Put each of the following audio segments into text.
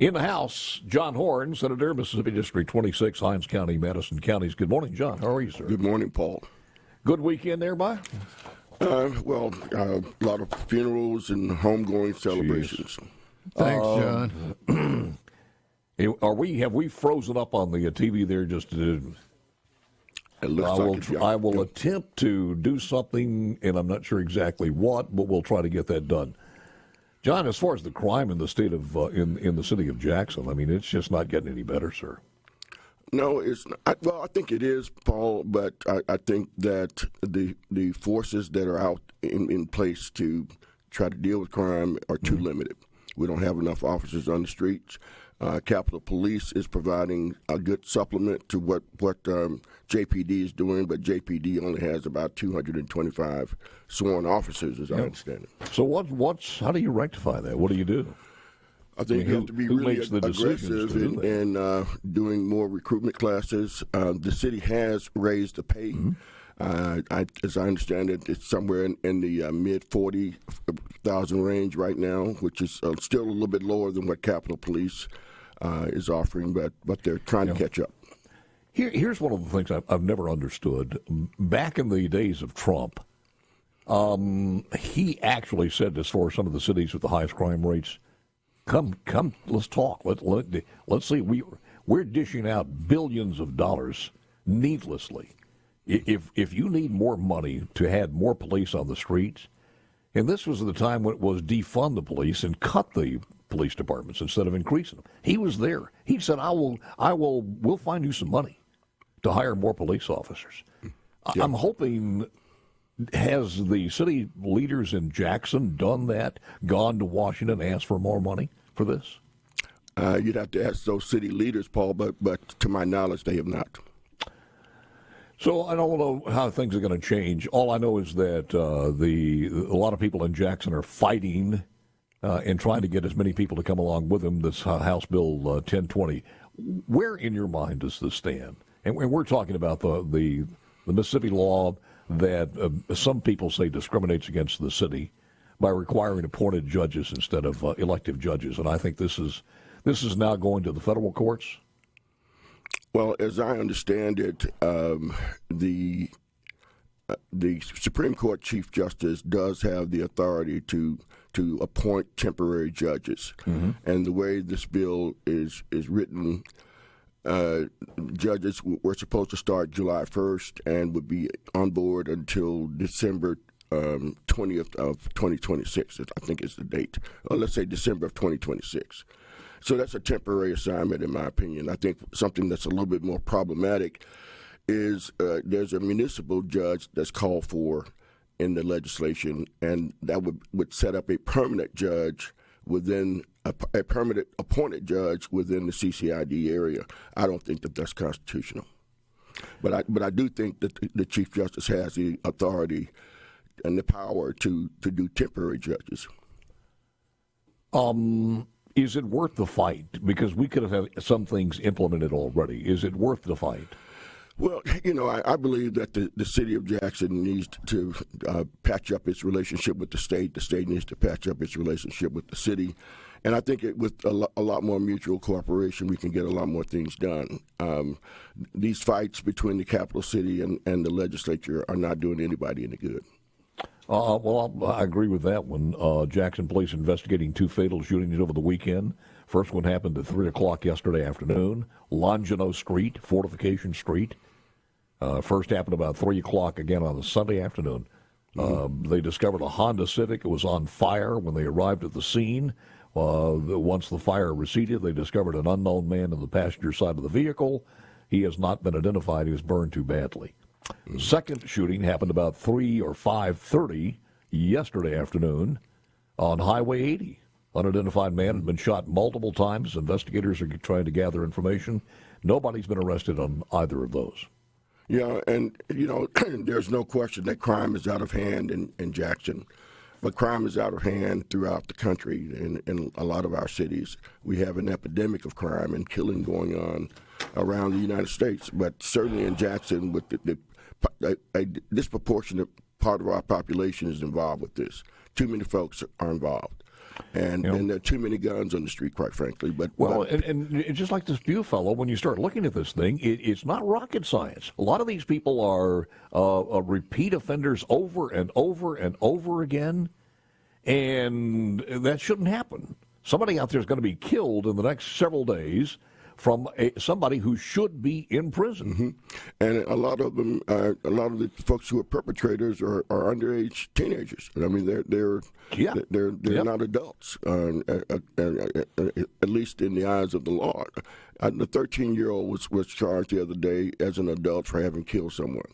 In the House, John Horhn, Senator, Mississippi District 26, Hinds County, Madison Counties. Good morning, John. How are you, sir? Good morning, Paul. Good weekend there, bye? A lot of funerals and homegoing celebrations. Thanks, John. Have we frozen up on the TV there just to... It looks I will attempt to do something, and I'm not sure exactly what, but we'll try to get that done. John, as far as the crime in the state of in the city of Jackson, I mean, it's just not getting any better, sir. No, it's not. Well, I think it is, Paul, but I think that the forces that are out in place to try to deal with crime are too limited. We don't have enough officers on the streets. Capitol Police is providing a good supplement to what JPD is doing, but JPD only has about 225 sworn officers, as I understand it. So how do you rectify that? What do you do? I think you have to be really aggressive in doing more recruitment classes. The city has raised the pay. As I understand it, it's somewhere in the mid 40,000 range right now, which is still a little bit lower than what Capitol Police is offering, but they're trying to catch up. Here's one of the things I've never understood. Back in the days of Trump, he actually said, as far as some of the cities with the highest crime rates, come, let's talk. Let's see. We're dishing out billions of dollars needlessly. If you need more money to have more police on the streets, and this was the time when it was defund the police and cut the police departments instead of increasing them. He was there. He said, we'll find you some money to hire more police officers. Yeah. I'm hoping, has the city leaders in Jackson done that, gone to Washington, asked for more money for this? You'd have to ask those city leaders, Paul, but to my knowledge, they have not. So I don't know how things are going to change. All I know is that a lot of people in Jackson are fighting and trying to get as many people to come along with them. This House Bill 1020. Where in your mind does this stand? And we're talking about the Mississippi law that some people say discriminates against the city by requiring appointed judges instead of elective judges. And I think this is now going to the federal courts. Well, as I understand it, the Supreme Court Chief Justice does have the authority to appoint temporary judges. Mm-hmm. And the way this bill is written, judges were supposed to start July 1st and would be on board until December 20th of 2026, I think is the date. Or let's say December of 2026. So that's a temporary assignment, in my opinion. I think something that's a little bit more problematic is there's a municipal judge that's called for in the legislation, and that would set up a permanent judge within a permanent appointed judge within the CCID area. I don't think that that's constitutional. But I do think that the Chief Justice has the authority and the power to do temporary judges. Is it worth the fight? Because we could have had some things implemented already. Is it worth the fight? Well, I believe that the city of Jackson needs to patch up its relationship with the state. The state needs to patch up its relationship with the city. And I think with a lot more mutual cooperation, we can get a lot more things done. These fights between the capital city and the legislature are not doing anybody any good. Well, I agree with that one. Jackson Police investigating 2 fatal shootings over the weekend. First one happened at 3 o'clock yesterday afternoon. Longino Street, Fortification Street. First happened about 3 o'clock again on a Sunday afternoon. They discovered a Honda Civic. It was on fire when they arrived at the scene. Once the fire receded, they discovered an unknown man in the passenger side of the vehicle. He has not been identified. He was burned too badly. The second shooting happened about 3 or 5:30 yesterday afternoon on Highway 80. Unidentified man had been shot multiple times. Investigators are trying to gather information. Nobody's been arrested on either of those. Yeah, and, there's no question that crime is out of hand in Jackson. But crime is out of hand throughout the country. In a lot of our cities, we have an epidemic of crime and killing going on around the United States. But certainly in Jackson, with a disproportionate part of our population is involved with this. Too many folks are involved. And there are too many guns on the street, quite frankly. And just like this Pew fellow, when you start looking at this thing, it's not rocket science. A lot of these people are repeat offenders over and over and over again, and that shouldn't happen. Somebody out there is going to be killed in the next several days from somebody who should be in prison. Mm-hmm. And a lot of them, a lot of the folks who are perpetrators are underage teenagers. I mean, they're not adults, at least in the eyes of the law. The 13-year-old was charged the other day as an adult for having killed someone.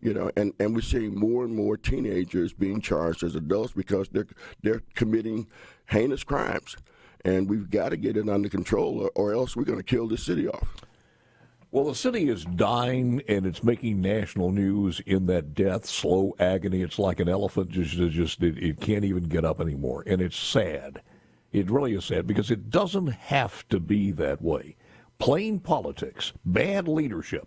And we're seeing more and more teenagers being charged as adults because they're committing heinous crimes. And we've got to get it under control, or else we're going to kill this city off. Well, the city is dying, and it's making national news in that death, slow agony. It's like an elephant it can't even get up anymore, and it's sad. It really is sad because it doesn't have to be that way. Plain politics, bad leadership.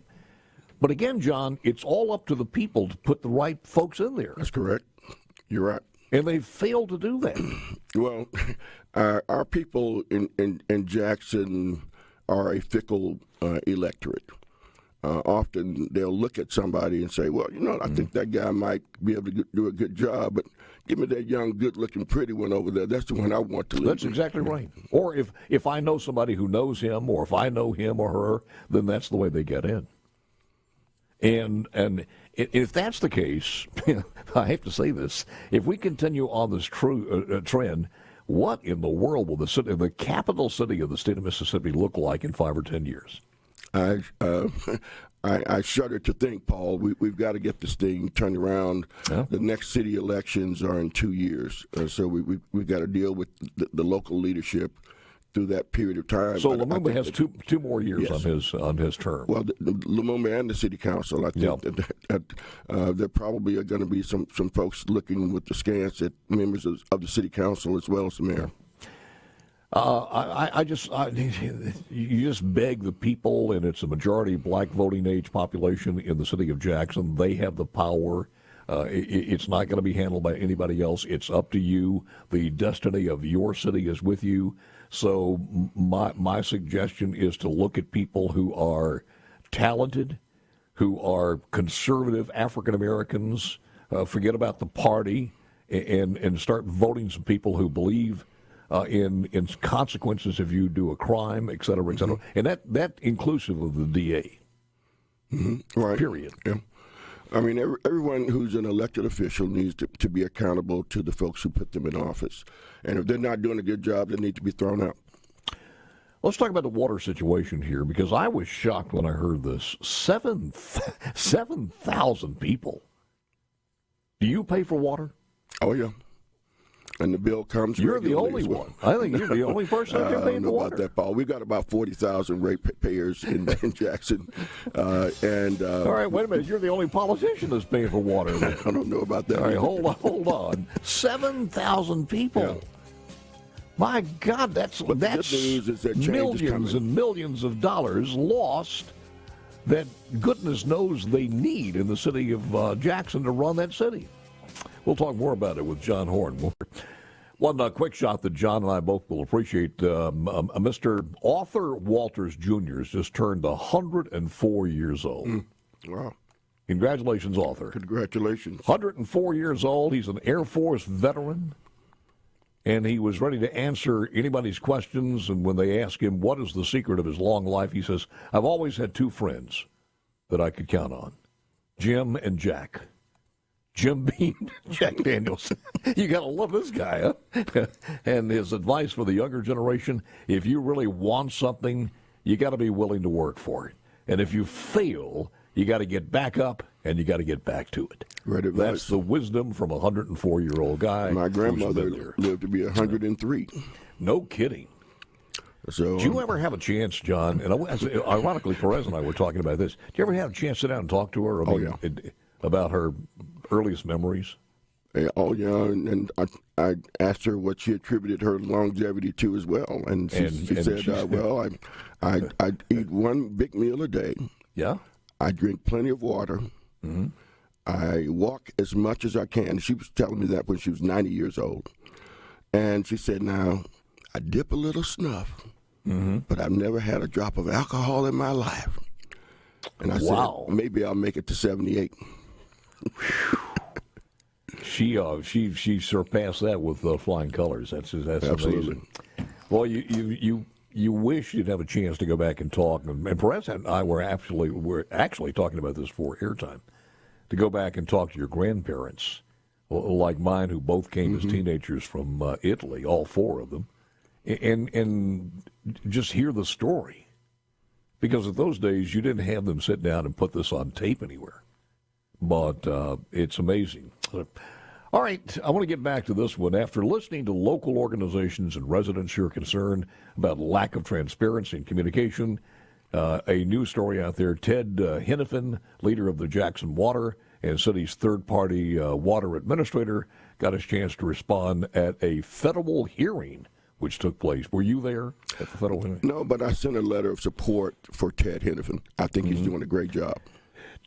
But again, John, it's all up to the people to put the right folks in there. That's correct. You're right. And they've failed to do that. Well, our people in Jackson are a fickle electorate. Often they'll look at somebody and say, well, I think that guy might be able to do a good job, but give me that young, good-looking, pretty one over there. That's the one I want to lead. That's exactly right. Or if I know somebody who knows him, or if I know him or her, then that's the way they get in. And if that's the case, I have to say this: if we continue on this trend, what in the world will the capital city of the state of Mississippi look like in 5 or 10 years? I shudder to think, Paul. We've got to get this thing turned around. Yeah. The next city elections are in 2 years, so we've got to deal with the local leadership through that period of time. So Lumumba has two more years on his term. Well, Lumumba and the city council, I think that there probably are going to be some folks looking with the scans at members of the city council as well as the mayor. You just beg the people, and it's a majority black voting age population in the city of Jackson. They have the power. It's not going to be handled by anybody else. It's up to you. The destiny of your city is with you. So my suggestion is to look at people who are talented, who are conservative African Americans, forget about the party, and start voting some people who believe in consequences if you do a crime, et cetera, et cetera. And that inclusive of the DA. Mm-hmm. Right. Period. Yeah. I mean, everyone who's an elected official needs to be accountable to the folks who put them in office. And if they're not doing a good job, they need to be thrown out. Let's talk about the water situation here, because I was shocked when I heard this. 7,000 people. Do you pay for water? Oh, yeah. And the bill comes. You're the only one. I think you're the only person who can pay for water. I don't know about that, Paul. We've got about 40,000 ratepayers in Jackson. All right, wait a minute. You're the only politician that's paying for water. I don't know about that. All right, hold on. 7,000 people. Yeah. My God, that's millions and millions of dollars lost that goodness knows they need in the city of Jackson to run that city. We'll talk more about it with John Horhn. One quick shot that John and I both will appreciate. Mr. Arthur Walters Jr. has just turned 104 years old. Wow. Congratulations, Arthur. Congratulations. 104 years old. He's an Air Force veteran. And he was ready to answer anybody's questions. And when they ask him what is the secret of his long life, he says, I've always had two friends that I could count on, Jim and Jack. Jim Beam, Jack Daniels. You got to love this guy, huh? And his advice for the younger generation, if you really want something, you got to be willing to work for it. And if you fail, you got to get back up and you got to get back to it. Right. That's the wisdom from a 104-year-old guy. My grandmother lived to be 103. No kidding. So, did you ever have a chance, John, and ironically, Perez and I were talking about this, did you ever have a chance to sit down and talk to her about her earliest memories? Oh, yeah, and I asked her what she attributed her longevity to as well, and she said, well, I eat one big meal a day. Yeah. I drink plenty of water. Mm-hmm. I walk as much as I can. She was telling me that when she was 90 years old. And she said, now, I dip a little snuff, but I've never had a drop of alcohol in my life. And I said, maybe I'll make it to 78. She surpassed that with flying colors. That's Absolutely. Amazing. Well, you wish you'd have a chance to go back and talk, and Perez and I were actually talking about this for airtime, to go back and talk to your grandparents, like mine, who both came as teenagers from Italy, all four of them, and just hear the story, because in those days you didn't have them sit down and put this on tape anywhere, but it's amazing. All right, I want to get back to this one. After listening to local organizations and residents who are concerned about lack of transparency and communication, a news story out there, Ted Hennepin, leader of the Jackson Water and city's third-party water administrator, got his chance to respond at a federal hearing which took place. Were you there at the federal hearing? No, but I sent a letter of support for Ted Hennepin. I think he's doing a great job.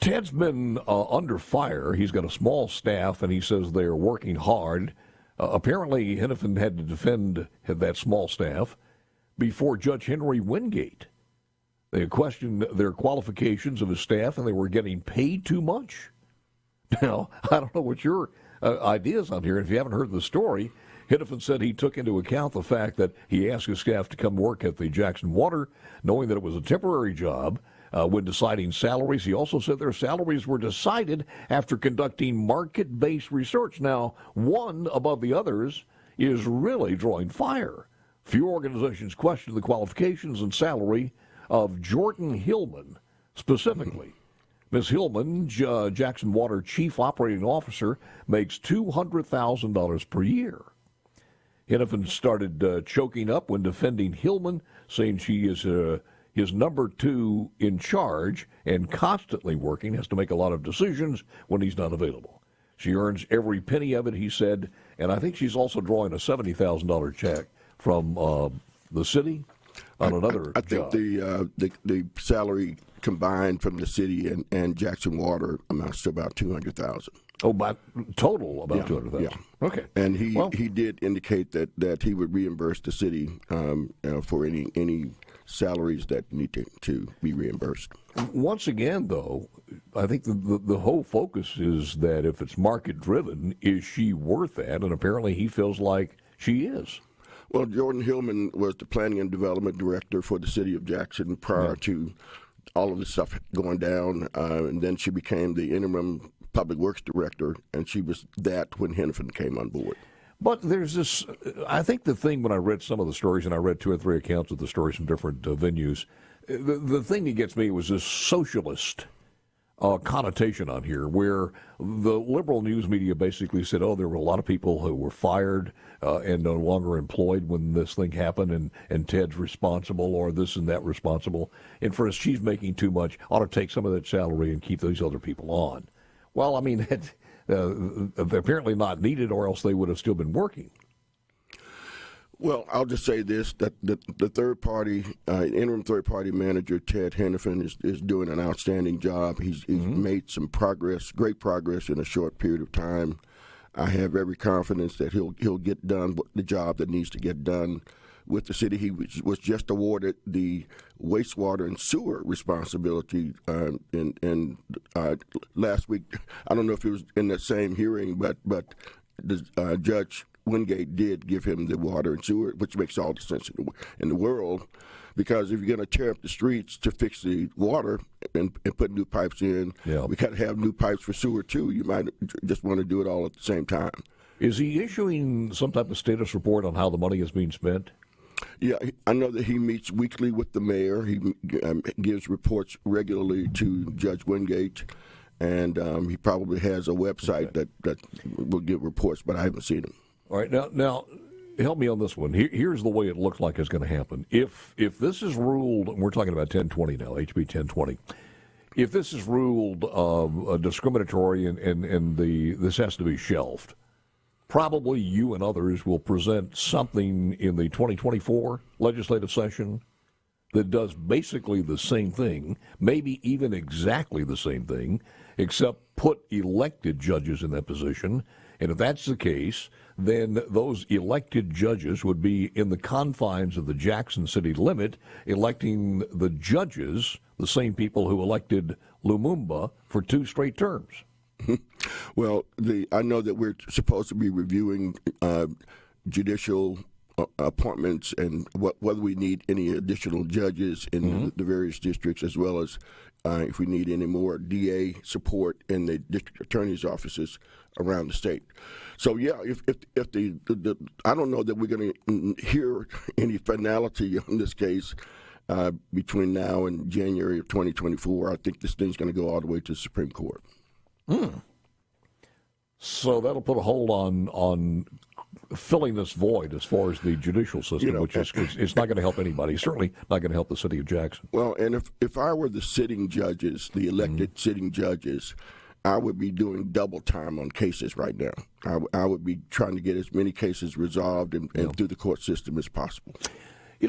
Ted's been under fire. He's got a small staff, and he says they're working hard. Apparently, Hennepin had to defend that small staff before Judge Henry Wingate. They questioned their qualifications of his staff, and they were getting paid too much. Now, I don't know what your ideas on here. If you haven't heard the story, Hennepin said he took into account the fact that he asked his staff to come work at the Jackson Water, knowing that it was a temporary job. When deciding salaries, he also said their salaries were decided after conducting market-based research. Now, one above the others is really drawing fire. Few organizations question the qualifications and salary of Jordan Hillman specifically. Ms. Hillman, Jackson Water Chief Operating Officer, makes $200,000 per year. Hennepin started choking up when defending Hillman, saying she is his number two in charge and constantly working, has to make a lot of decisions when he's not available. She earns every penny of it, he said, and I think she's also drawing a $70,000 check from the city on another I think job. the salary combined from the city and Jackson Water amounts to about $200,000. Oh, by total about $200,000. Yeah. Okay. And he did indicate that he would reimburse the city for any salaries that need to be reimbursed. Once again, though, I think the whole focus is that if it's market-driven, is she worth that? And apparently he feels like she is. Well, Jordan Hillman was the Planning and Development Director for the city of Jackson prior to all of this stuff going down, and then she became the interim Public Works Director, and she was that when Hennepin came on board. But there's this, I think the thing when I read some of the stories, and I read 2 or 3 accounts of the stories from different venues, the thing that gets me was this socialist connotation on here, where the liberal news media basically said, oh, there were a lot of people who were fired and no longer employed when this thing happened, and Ted's responsible, or this and that responsible. And for us, she's making too much, ought to take some of that salary and keep these other people on. Well, I mean, apparently not needed, or else they would have still been working. Well, I'll just say this, that the interim third-party manager, Ted Hennepin, is doing an outstanding job. He's made some progress, great progress in a short period of time. I have every confidence that he'll get done the job that needs to get done with the city. He was just awarded the wastewater and sewer responsibility in last week. I don't know if it was in that same hearing, but the Judge Wingate did give him the water and sewer, which makes all the sense in the world, because if you're going to tear up the streets to fix the water and put new pipes in, we got to have new pipes for sewer too. You might just want to do it all at the same time. Is he issuing some type of status report on how the money is being spent? Yeah, I know that he meets weekly with the mayor. He gives reports regularly to Judge Wingate, and he probably has a website that will give reports, but I haven't seen him. All right, now help me on this one. Here's the way it looks like it's going to happen. If this is ruled, and we're talking about 1020 now, HB 1020, if this is ruled discriminatory and this has to be shelved, probably you and others will present something in the 2024 legislative session that does basically the same thing, maybe even exactly the same thing, except put elected judges in that position And if that's the case, then those elected judges would be in the confines of the Jackson City limit, electing the judges, the same people who elected Lumumba for 2 straight terms. Well, I know that we're supposed to be reviewing judicial appointments and whether we need any additional judges in the various districts, as well as if we need any more DA support in the district attorney's offices around the state. So yeah, if the I don't know that we're going to hear any finality on this case between now and January of 2024. I think this thing's going to go all the way to the Supreme Court. So that'll put a hold on filling this void as far as the judicial system, which is it's not going to help anybody. Certainly not going to help the city of Jackson. Well, and if I were the sitting judges, the elected sitting judges, I would be doing double time on cases right now. I would be trying to get as many cases resolved and through the court system as possible.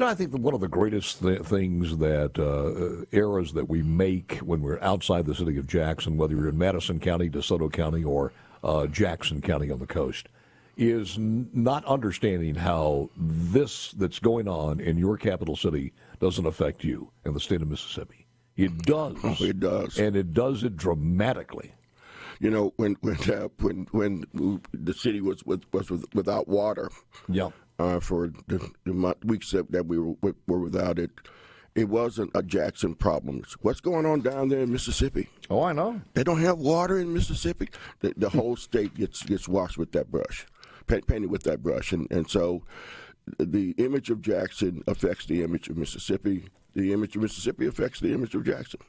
I think that one of the greatest things that errors that we make when we're outside the city of Jackson, whether you're in Madison County, DeSoto County, or Jackson County on the coast, is not understanding how this that's going on in your capital city doesn't affect you in the state of Mississippi. It does. Oh, it does. And it does it dramatically. When the city was without water, for the weeks that we were without it, it wasn't a Jackson problem. What's going on down there in Mississippi? Oh, I know. They don't have water in Mississippi. The whole state gets washed with that brush, painted with that brush, and so the image of Jackson affects the image of Mississippi. The image of Mississippi affects the image of Jackson.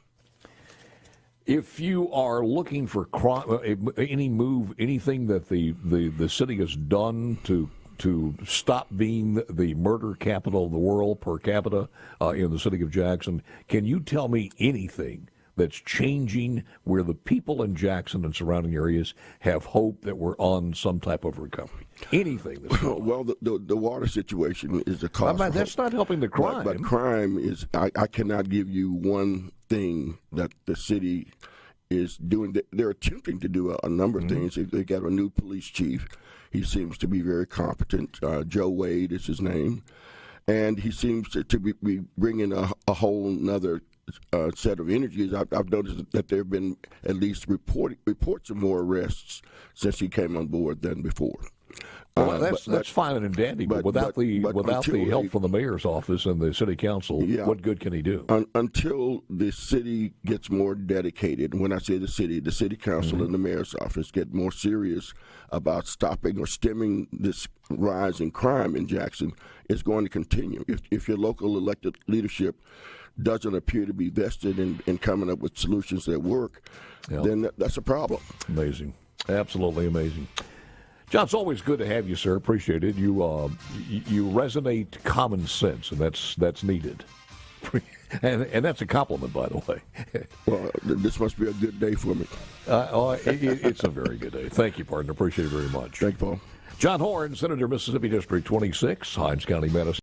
If you are looking for anything that the city has done to stop being the murder capital of the world per capita in the city of Jackson, can you tell me anything that's changing where the people in Jackson and surrounding areas have hope that we're on some type of recovery? Anything that's going on? Well, the water situation is a cause. That's not helping the crime. But crime is, I cannot give you one thing that the city is doing. They're attempting to do a number of things. They got a new police chief. He seems to be very competent. Joe Wade is his name. And he seems to be bringing a whole nother set of energies. I've noticed that there have been at least reports of more arrests since he came on board than before. Well, that's fine and dandy, but without the help from the mayor's office and the city council, what good can he do? Until the city gets more dedicated, when I say the city council and the mayor's office get more serious about stopping or stemming this rise in crime in Jackson, it's going to continue. If your local elected leadership doesn't appear to be vested in coming up with solutions that work, then that's a problem. Amazing. Absolutely amazing. John, it's always good to have you, sir. Appreciate it. You resonate common sense, and that's needed. And that's a compliment, by the way. Well, this must be a good day for me. It's a very good day. Thank you, partner. Appreciate it very much. Thank you, Paul. John Horhn, Senator, Mississippi District 26, Hinds County, Madison.